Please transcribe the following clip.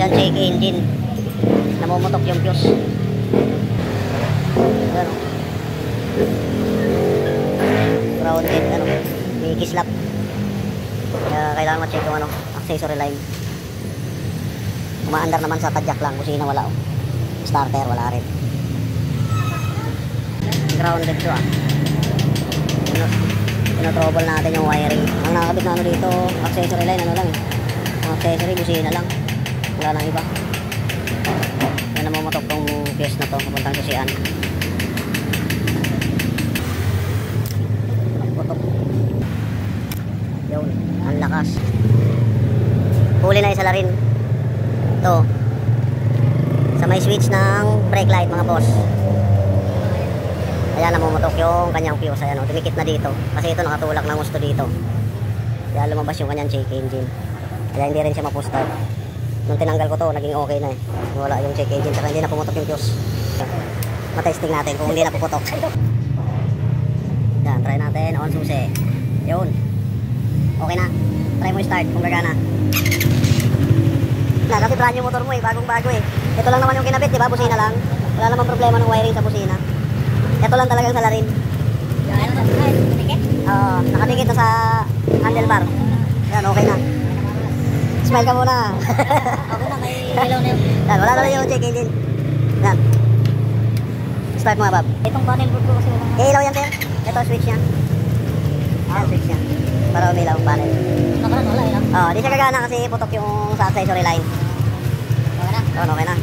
Yan, check engine. Namumutok yung fuse. Ayan, oh. Grounded, ano, may kislap. Kaya kailangan ma-check yung ano, accessory line. Umaandar naman sa tadyak lang, busina wala, oh. Starter wala rin. Grounded to, ah. Trouble natin yung wiring. Ang nakakabit na ano dito, accessory line, ano lang eh. Ang accessory, busina lang. Wala nang iba. Yan namumutok tong fuse na to, papuntang susian. Putok. Yun, ang lakas. Huli na isa la rin. Ito. Sa may switch ng brake light, mga boss. Kaya namumutok yung kanyang fuse. Ayan, dumikit na dito. Kasi ito nakatulak ng gusto dito. Kaya lumabas yung kanyang check engine. Kaya hindi rin siya mapustart. Nung tinanggal ko to, naging okay na eh. Wala yung check engine, saka hindi na pumutok yung fuse. Matesting natin kung hindi na puputok. Yan, try natin. On susi. Yun. Okay na. Try mo start kung gagana. Kasi brand new motor mo eh, bagong bago eh. Ito lang naman yung kinabit, di ba? Busina lang. Wala namang problema ng wiring sa busina. Ito lang talagang salarin. Oo, nakadikit na sa handlebar. Yan, okay na. Smile ka muna. Ako na, may ilaw na yun. Yan, wala na yung check engine. Yan. Start mo nga, Bob. Itong panel board ko kasi wala. Ilaw yan, sir. Ito, switch niya. Yan, switch niya. Para umilaw ang panel. Nakaraan, wala ilaw. Oo, di siya gagana kasi putok yung sa accessory line. Okay na? Oo, okay na.